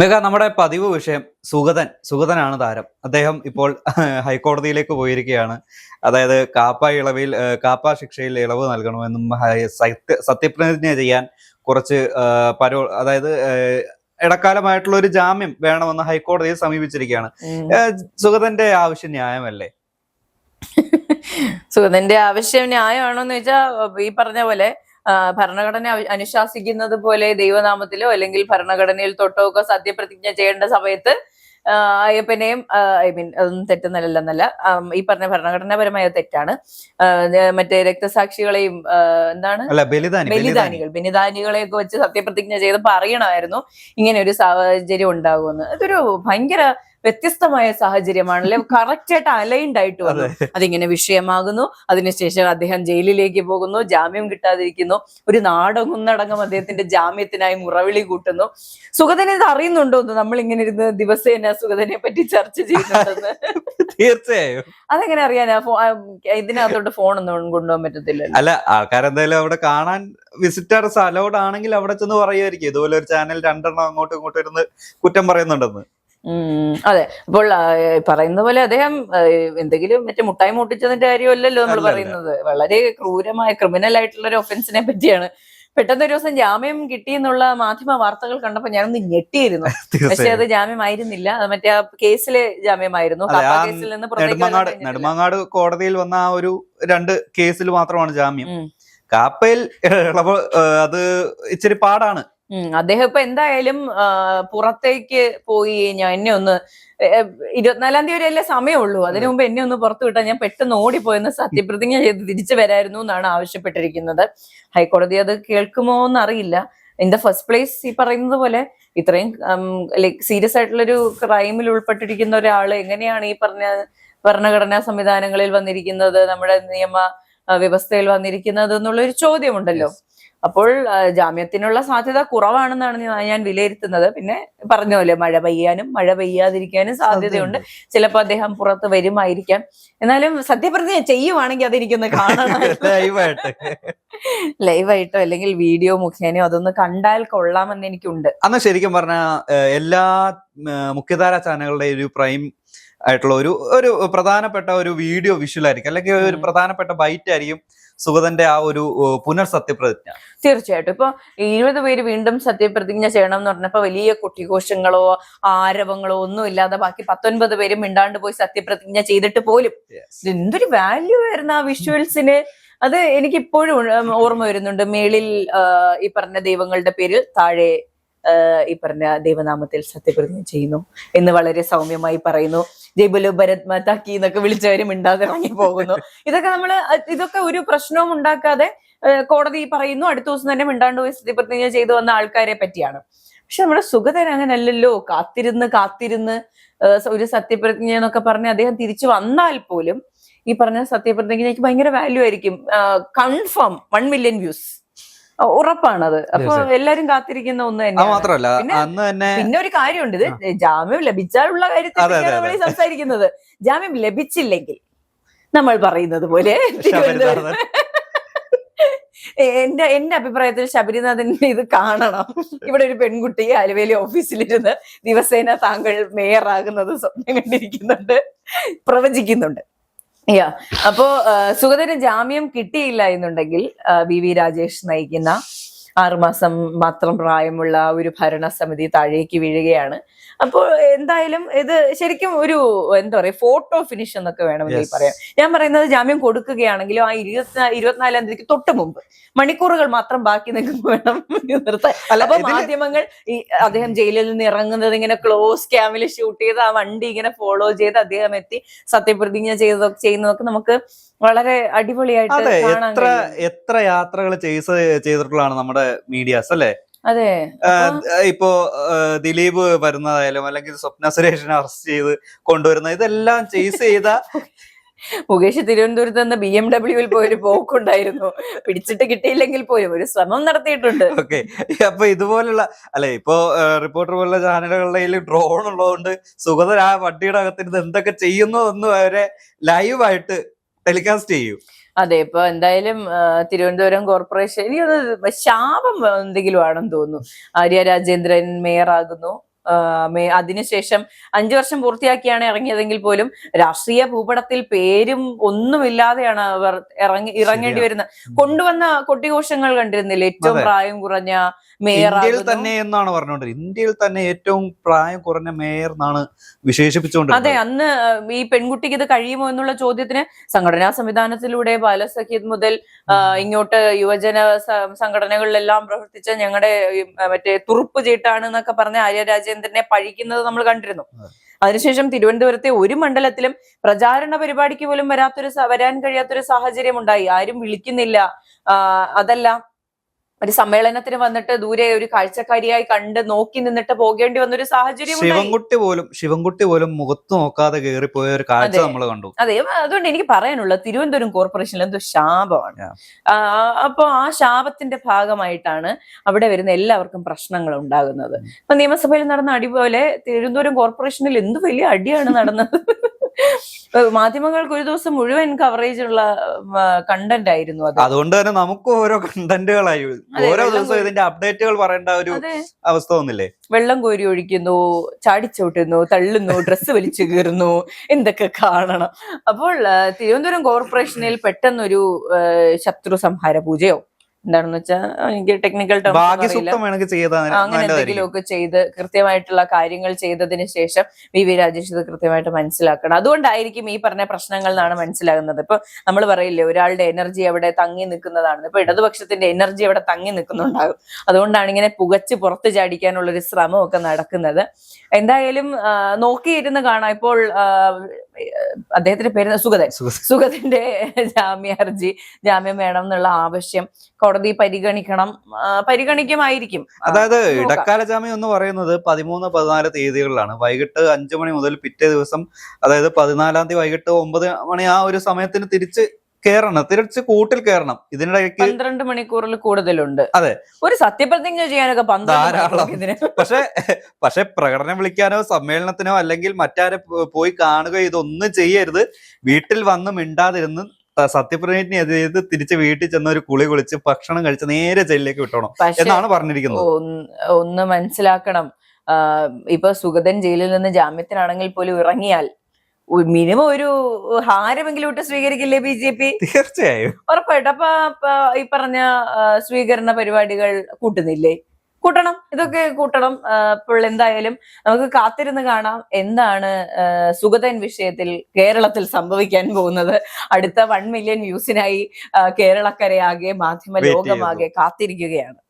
മേഘ, നമ്മുടെ പതിവ് വിഷയം സുഗതനാണ് താരം. അദ്ദേഹം ഇപ്പോൾ ഹൈക്കോടതിയിലേക്ക് പോയിരിക്കുകയാണ്. അതായത് കാപ്പ ശിക്ഷയിൽ ഇളവ് നൽകണമെന്നും സത്യപ്രതിജ്ഞ ചെയ്യാൻ കുറച്ച് അതായത് ഇടക്കാലമായിട്ടുള്ള ഒരു ജാമ്യം വേണമെന്ന് ഹൈക്കോടതിയെ സമീപിച്ചിരിക്കുകയാണ്. സുഗതന്റെ ആവശ്യം ന്യായമല്ലേ? സുഗതന്റെ ആവശ്യം ന്യായമാണോന്ന് വെച്ചാൽ ഈ പറഞ്ഞ പോലെ ഭരണഘടന അനുശാസിക്കുന്നത് പോലെ ദൈവനാമത്തിലോ അല്ലെങ്കിൽ ഭരണഘടനയിൽ തൊട്ടോ ഒക്കെ സത്യപ്രതിജ്ഞ ചെയ്യേണ്ട സമയത്ത് അയ്യപ്പനെയും അതൊന്നും തെറ്റുന്നല്ല ഈ പറഞ്ഞ ഭരണഘടനാപരമായ തെറ്റാണ്. മറ്റേ രക്തസാക്ഷികളെയും ബലിദാനികളെയൊക്കെ വെച്ച് സത്യപ്രതിജ്ഞ ചെയ്ത് പറയണമായിരുന്നു ഇങ്ങനെ ഒരു സാഹചര്യം ഉണ്ടാകുമെന്ന്. അതൊരു ഭയങ്കര വ്യത്യസ്തമായ സാഹചര്യമാണല്ലേ. കറക്റ്റ് ആയിട്ട് അലൈൻഡ് ആയിട്ട് വന്നു. അതിങ്ങനെ വിഷയമാകുന്നു. അതിനുശേഷം അദ്ദേഹം ജയിലിലേക്ക് പോകുന്നു, ജാമ്യം കിട്ടാതിരിക്കുന്നു. ഒരു നാടൊന്നടങ്കം അദ്ദേഹത്തിന്റെ ജാമ്യത്തിനായി മുറവിളി കൂട്ടുന്നു. സുഗതനെ ഇത് അറിയുന്നുണ്ടോന്ന് നമ്മൾ ഇങ്ങനെ ഇരുന്ന് ദിവസേന സുഗതനെ പറ്റി ചർച്ച ചെയ്യുന്നുണ്ടെന്ന്. തീർച്ചയായും അതെങ്ങനെ അറിയാനാ? ഇതിനകത്തോട്ട് ഫോണൊന്നും കൊണ്ടുപോകാൻ പറ്റത്തില്ല. അല്ല, ആൾക്കാരെന്തായാലും അവിടെ കാണാൻ വിസിറ്റേഴ്സ് അലൗഡ് ആണെങ്കിൽ അവിടെ ചെന്ന് പറയുമായിരിക്കും ഇതുപോലെ ഒരു ചാനൽ രണ്ടെണ്ണം അങ്ങോട്ടും ഇങ്ങോട്ടും ഇരുന്ന് കുറ്റം പറയുന്നുണ്ടെന്ന്. അതെ. അപ്പോൾ പറയുന്ന പോലെ അദ്ദേഹം എന്തെങ്കിലും മറ്റേ മുട്ടായി മുട്ടിച്ചതിന്റെ കാര്യമല്ലല്ലോ നമ്മൾ പറയുന്നത്. വളരെ ക്രൂരമായ ക്രിമിനൽ ആയിട്ടുള്ള ഒരു ഒഫൻസിനെ പറ്റിയാണ്. പെട്ടെന്ന് ഒരു ദിവസം ജാമ്യം കിട്ടിയെന്നുള്ള മാധ്യമ വാർത്തകൾ കണ്ടപ്പോ ഞാനൊന്ന് ഞെട്ടിയിരുന്നു. പക്ഷെ അത് ജാമ്യമായിരുന്നില്ല, അത് മറ്റേ ആ കേസിലെ ജാമ്യമായിരുന്നു. കേസിൽ നിന്ന് നെടുമങ്ങാട് കോടതിയിൽ വന്ന ആ ഒരു 2 കേസിൽ മാത്രമാണ് ജാമ്യം. കാപ്പയിൽ അത് ഇച്ചിരി പാടാണ്. അദ്ദേഹം ഇപ്പൊ എന്തായാലും പുറത്തേക്ക് പോയി കഴിഞ്ഞാൽ എന്നെ ഒന്ന് 24-ാം തീയതി വരെയല്ലേ സമയമുള്ളൂ. അതിനു മുമ്പ് എന്നെ ഒന്ന് പുറത്തു വിട്ടാൽ ഞാൻ പെട്ടെന്ന് ഓടിപ്പോയെന്ന് സത്യപ്രതിജ്ഞ ചെയ്ത് തിരിച്ചു വരായിരുന്നു എന്നാണ് ആവശ്യപ്പെട്ടിരിക്കുന്നത്. ഹൈക്കോടതി അത് കേൾക്കുമോ എന്നറിയില്ല. ഇൻ ദ ഫസ്റ്റ് പ്ലേസ് ഈ പറയുന്നത് പോലെ ഇത്രയും സീരിയസ് ആയിട്ടുള്ളൊരു ക്രൈമിൽ ഉൾപ്പെട്ടിരിക്കുന്ന ഒരാള് എങ്ങനെയാണ് ഈ പറഞ്ഞ ഭരണഘടനാ സംവിധാനങ്ങളിൽ വന്നിരിക്കുന്നത്, നമ്മുടെ നിയമ വ്യവസ്ഥയിൽ വന്നിരിക്കുന്നത് എന്നുള്ളൊരു ചോദ്യമുണ്ടല്ലോ. അപ്പോൾ ജാമ്യത്തിനുള്ള സാധ്യത കുറവാണെന്നാണ് ഞാൻ വിലയിരുത്തുന്നത്. പിന്നെ പറഞ്ഞ പോലെ മഴ പെയ്യാനും മഴ പെയ്യാതിരിക്കാനും സാധ്യതയുണ്ട്. ചിലപ്പോൾ അദ്ദേഹം പുറത്ത് വരുമായിരിക്കാം. എന്നാലും സത്യപ്രതിജ്ഞ ചെയ്യുവാണെങ്കിൽ അതെനിക്കൊന്ന് കാണണം, ലൈവായിട്ടോ അല്ലെങ്കിൽ വീഡിയോ മുഖേനയോ അതൊന്ന് കണ്ടാൽ കൊള്ളാമെന്ന് എനിക്കുണ്ട്. അന്ന് ശരിക്കും പറഞ്ഞ എല്ലാ മുഖ്യധാര ചാനലുകളുടെ ഒരു പ്രൈം ആയിട്ടുള്ള ഒരു പ്രധാനപ്പെട്ട ഒരു വീഡിയോ വിഷ്വൽ ആയിരിക്കും, അല്ലെങ്കിൽ ഒരു പ്രധാനപ്പെട്ട ബൈറ്റ് ആയിരിക്കും സുഗതന്റെ ആ ഒരു പുനർ സത്യപ്രതിജ്ഞ. തീർച്ചയായിട്ടും. ഇപ്പൊ 20 പേര് വീണ്ടും സത്യപ്രതിജ്ഞ ചെയ്യണം എന്ന് പറഞ്ഞപ്പോ വലിയ കുട്ടിഘോഷങ്ങളോ ആരവങ്ങളോ ഒന്നും ഇല്ലാതെ ബാക്കി 19 പേരും മിണ്ടാണ്ട് പോയി സത്യപ്രതിജ്ഞ ചെയ്തിട്ട് പോലും എന്തൊരു വാല്യൂ ആയിരുന്നു ആ വിഷ്വൽസിന്. അത് എനിക്ക് ഇപ്പോഴും ഓർമ്മ വരുന്നുണ്ട്. മേളിൽ ഈ പറഞ്ഞ ദൈവങ്ങളുടെ പേരിൽ, താഴെ ഈ പറഞ്ഞ ദൈവനാമത്തിൽ സത്യപ്രതിജ്ഞ ചെയ്യുന്നു എന്ന് വളരെ സൗമ്യമായി പറയുന്നു. ജയ് ബോലോ ഭരത് മാതാ കി എന്നൊക്കെ വിളിച്ചവരും മിണ്ടാതെ ഇറങ്ങി പോകുന്നു. ഇതൊക്കെ ഒരു പ്രശ്നവും ഉണ്ടാക്കാതെ കോടതി പറയുന്നു. അടുത്ത ദിവസം തന്നെ മിണ്ടാണ്ട് പോയി സത്യപ്രതിജ്ഞ ചെയ്തു വന്ന ആൾക്കാരെ പറ്റിയാണ്. പക്ഷെ നമ്മുടെ സുഗതൻ അങ്ങനല്ലല്ലോ. കാത്തിരുന്ന് ഒരു സത്യപ്രതിജ്ഞ എന്നൊക്കെ പറഞ്ഞ് അദ്ദേഹം തിരിച്ചു വന്നാൽ പോലും ഈ പറഞ്ഞ സത്യപ്രതിജ്ഞയ്ക്ക് ഭയങ്കര വാല്യൂ ആയിരിക്കും. കൺഫേം 1 മില്യൺ വ്യൂസ് ഉറപ്പാണത്. അപ്പൊ എല്ലാരും കാത്തിരിക്കുന്ന ഒന്ന് തന്നെയാണ്. പിന്നെ ഒരു കാര്യമുണ്ട്, ഇത് ജാമ്യം ലഭിച്ചാലുള്ള കാര്യത്തെപ്പറ്റിയാണ് നമ്മൾ സംസാരിക്കുന്നത്. ജാമ്യം ലഭിച്ചില്ലെങ്കിൽ നമ്മൾ പറയുന്നത് പോലെ എന്റെ അഭിപ്രായത്തിൽ ശബരിനാഥൻ ഇത് കാണണം. ഇവിടെ ഒരു പെൺകുട്ടി ആലുവേലി ഓഫീസിലിരുന്ന് ദിവസേന താങ്കൾ മേയറാകുന്നത് സ്വപ്നം കണ്ടിരിക്കുന്നുണ്ട്, പ്രവചിക്കുന്നുണ്ട്. അപ്പോ സുഗതന് ജാമ്യം കിട്ടിയില്ല എന്നുണ്ടെങ്കിൽ വി രാജേഷ് നയിക്കുന്ന 6 മാസം മാത്രം പ്രായമുള്ള ഒരു ഭരണസമിതി താഴേക്ക് വീഴുകയാണ്. അപ്പോൾ എന്തായാലും ഇത് ശരിക്കും ഒരു എന്താ പറയാ ഫോട്ടോ ഫിനിഷ് എന്നൊക്കെ വേണമെങ്കിൽ പറയാം. ഞാൻ പറയുന്നത് ജാമ്യം കൊടുക്കുകയാണെങ്കിലും ആ 24-ാം തീയതിക്ക് തൊട്ട് മുമ്പ് മണിക്കൂറുകൾ മാത്രം ബാക്കി നിൽക്കുമ്പോൾ വേണം നിർത്താൻ. അപ്പൊ മാധ്യമങ്ങൾ ഈ അദ്ദേഹം ജയിലിൽ നിന്ന് ഇറങ്ങുന്നത് ഇങ്ങനെ ക്ലോസ് ക്യാമിൽ ഷൂട്ട് ചെയ്ത് ആ വണ്ടി ഇങ്ങനെ ഫോളോ ചെയ്ത് അദ്ദേഹം എത്തി സത്യപ്രതിജ്ഞ ചെയ്യുന്നതൊക്കെ നമുക്ക് വളരെ അടിപൊളിയായിട്ട് കാണാൻ കഴിയും. എത്ര യാത്രകൾ ചെയ്തിട്ടുള്ളതാണ് നമ്മുടെ മീഡിയാസ് അല്ലെ? അതെ. ഇപ്പോ ദിലീപ് വരുന്നതായാലും അല്ലെങ്കിൽ സ്വപ്ന സുരേഷിനെ അറസ്റ്റ് ചെയ്ത് കൊണ്ടുവരുന്ന ഇതെല്ലാം ചേസ് ചെയ്ത മുകേഷ് തിരുവനന്തപുരത്ത് നിന്ന് BMW പോയൊരു പോക്കുണ്ടായിരുന്നു. പിടിച്ചിട്ട് കിട്ടിയില്ലെങ്കിൽ പോലും ഒരു ശ്രമം നടത്തിയിട്ടുണ്ട്. ഓക്കെ. അപ്പൊ ഇതുപോലുള്ള ഇപ്പോ റിപ്പോർട്ടർ പോലുള്ള ചാനലുകളിൽ ഡ്രോൺ ഉള്ളതുകൊണ്ട് സുഗതൻ ആ വണ്ടിയുടെ അകത്തിരുന്ന് എന്തൊക്കെ ചെയ്യുന്നു എന്ന് വരെ ലൈവായിട്ട് ടെലികാസ്റ്റ് ചെയ്യും. അതെ. ഇപ്പൊ എന്തായാലും തിരുവനന്തപുരം കോർപ്പറേഷൻ എനിക്കൊന്ന് ശാപം എന്തെങ്കിലും ആണെന്ന് തോന്നുന്നു. ആര്യ രാജേന്ദ്രൻ മേയറാകുന്നു, അതിനുശേഷം 5 വർഷം പൂർത്തിയാക്കിയാണ് ഇറങ്ങിയതെങ്കിൽ പോലും രാഷ്ട്രീയ ഭൂപടത്തിൽ പേരും ഒന്നുമില്ലാതെയാണ് അവർ ഇറങ്ങേണ്ടി വരുന്നത്. കൊണ്ടുവന്ന കൊട്ടിഘോഷങ്ങൾ കണ്ടിരുന്നില്ല, ഏറ്റവും പ്രായം കുറഞ്ഞ മേയർ. ഇന്ത്യയിൽ തന്നെ എന്നാണ് പറഞ്ഞുകൊണ്ടിരുന്നത്, ഇന്ത്യയിൽ തന്നെ ഏറ്റവും പ്രായം കുറഞ്ഞ മേയർ എന്നാണ് വിശേഷിപ്പിച്ചുകൊണ്ടിരുന്നത്. അതെ, അന്ന് ഈ പെൺകുട്ടിക്ക് ഇത് കഴിയുമോ എന്നുള്ള ചോദ്യത്തിന് സംഘടനാ സംവിധാനത്തിലൂടെ ബാലസഖ്യത് മുതൽ ഇങ്ങോട്ട് യുവജന സംഘടനകളിലെല്ലാം പ്രവർത്തിച്ച ഞങ്ങളുടെ മറ്റേ തുറുപ്പ് ചീട്ടാണ് എന്നൊക്കെ പറഞ്ഞ ആര്യ രാജേന്ദ്രനെ പഴിക്കുന്നത് നമ്മൾ കണ്ടിരുന്നു. അതിനുശേഷം തിരുവനന്തപുരത്തെ ഒരു മണ്ഡലത്തിലും പ്രചാരണ പരിപാടിക്ക് പോലും വരാൻ കഴിയാത്തൊരു സാഹചര്യം ഉണ്ടായി. ആരും വിളിക്കുന്നില്ല. അതല്ല, ഒരു സമ്മേളനത്തിന് വന്നിട്ട് ദൂരെ ഒരു കാഴ്ചക്കാരിയായി കണ്ട് നോക്കി നിന്നിട്ട് പോകേണ്ടി വന്നൊരു സാഹചര്യം. ശിവൻകുട്ടി പോലും മുഖത്ത് നോക്കാതെ കയറിപ്പോയ ഒരു കാഴ്ച നമ്മൾ കണ്ടു. അതെ, അതുകൊണ്ട് എനിക്ക് പറയാനുള്ളത് തിരുവനന്തപുരം കോർപ്പറേഷനിൽ എന്തോ ശാപമാണ്. അപ്പൊ ആ ശാപത്തിന്റെ ഭാഗമായിട്ടാണ് അവിടെ വരുന്ന എല്ലാവർക്കും പ്രശ്നങ്ങൾ ഉണ്ടാകുന്നത്. ഇപ്പൊ നിയമസഭയിൽ നടന്ന അടി പോലെ തിരുവനന്തപുരം കോർപ്പറേഷനിൽ എന്ത് വലിയ അടിയാണ് നടന്നത്. മാധ്യമങ്ങൾക്ക് ഒരു ദിവസം മുഴുവൻ കവറേജ് ഉള്ള കണ്ടന്റ് ആയിരുന്നു അത്. അതുകൊണ്ട് തന്നെ നമുക്ക് ഓരോ കണ്ടന്റുകളായി ഓരോ ദിവസവും ഇതിന്റെ അപ്ഡേറ്റുകൾ പറയേണ്ട ഒരു അവസ്ഥ വന്നില്ലേ. വെള്ളം കോരി ഒഴിക്കുന്നു, ചാടിച്ചോട്ടുന്നു, തള്ളുന്നു, ഡ്രസ്സ് വലിച്ചു കീറുന്നു, എന്തൊക്കെ കാണണം. അപ്പോൾ തിരുവനന്തപുരം കോർപ്പറേഷനിൽ പെട്ടെന്നൊരു ശത്രു സംഹാര പൂജയോ എന്താണെന്ന് വെച്ചാൽ എനിക്ക് ടെക്നിക്കൽ ടേം അങ്ങനെ എന്തെങ്കിലുമൊക്കെ ചെയ്ത് കൃത്യമായിട്ടുള്ള കാര്യങ്ങൾ ചെയ്തതിന് ശേഷം വി രാജേഷ് ഇത് കൃത്യമായിട്ട് മനസ്സിലാക്കണം. അതുകൊണ്ടായിരിക്കും ഈ പറഞ്ഞ പ്രശ്നങ്ങൾ എന്നാണ് മനസ്സിലാകുന്നത്. ഇപ്പൊ നമ്മൾ പറയില്ലേ, ഒരാളുടെ എനർജി അവിടെ തങ്ങി നിൽക്കുന്നതാണ്. ഇപ്പൊ ഇടതുപക്ഷത്തിന്റെ എനർജി അവിടെ തങ്ങി നിൽക്കുന്നുണ്ടാകും. അതുകൊണ്ടാണ് ഇങ്ങനെ പുകച്ച് പുറത്തു ചാടിക്കാനുള്ളൊരു ശ്രമമൊക്കെ നടക്കുന്നത്. എന്തായാലും നോക്കിയിരുന്ന് കാണാം. ഇപ്പോൾ അദ്ദേഹത്തിന്റെ പേര് സുഗതന്റെ ജാമ്യം വേണം എന്നുള്ള ആവശ്യം കോടതി പരിഗണിക്കുമായിരിക്കും. അതായത് ഇടക്കാല ജാമ്യം എന്ന് പറയുന്നത് 13, 14 തീയതികളിലാണ്. വൈകിട്ട് 5 മണി മുതൽ പിറ്റേ ദിവസം, അതായത് 14-ാം തീയതി വൈകിട്ട് 9 മണി ആ ഒരു സമയത്തിന് തിരിച്ച് കൂട്ടിൽ കയറണം. ഇതിനിടയ്ക്ക് 12 മണിക്കൂറിൽ കൂടുതലുണ്ട്. അതെ, ഒരു സത്യപ്രതിജ്ഞ ചെയ്യാനൊക്കെ ധാരാളം. പക്ഷെ പ്രകടനം വിളിക്കാനോ സമ്മേളനത്തിനോ അല്ലെങ്കിൽ മറ്റാരെ പോയി കാണുകയോ ഇതൊന്നും ചെയ്യരുത്. വീട്ടിൽ വന്ന് മിണ്ടാതിരുന്ന് സത്യപ്രതിജ്ഞ ചെയ്ത് തിരിച്ച് വീട്ടിൽ ചെന്ന ഒരു കുളി കുളിച്ച് ഭക്ഷണം കഴിച്ച് നേരെ ജയിലിലേക്ക് വിട്ടോണം എന്നാണ് പറഞ്ഞിരിക്കുന്നത്. ഒന്ന് മനസ്സിലാക്കണം, ഇപ്പൊ സുഗതൻ ജയിലിൽ നിന്ന് ജാമ്യത്തിനാണെങ്കിൽ പോലും ഇറങ്ങിയാൽ മിനിമം ഒരു ഹാരമെങ്കിലും ഇട്ട് സ്വീകരിക്കില്ലേ BJP? തീർച്ചയായും, ഉറപ്പായിട്ടും. അപ്പൊ ഈ പറഞ്ഞ സ്വീകരണ പരിപാടികൾ കൂട്ടണം, ഇതൊക്കെ കൂട്ടണം. അപ്പോൾ എന്തായാലും നമുക്ക് കാത്തിരുന്ന് കാണാം എന്താണ് സുഗതൻ വിഷയത്തിൽ കേരളത്തിൽ സംഭവിക്കാൻ പോകുന്നത്. അടുത്ത 1 മില്യൺ വ്യൂസിനായി കേരളക്കരയാകെ മാധ്യമ ലോകമാകെ കാത്തിരിക്കുകയാണ്.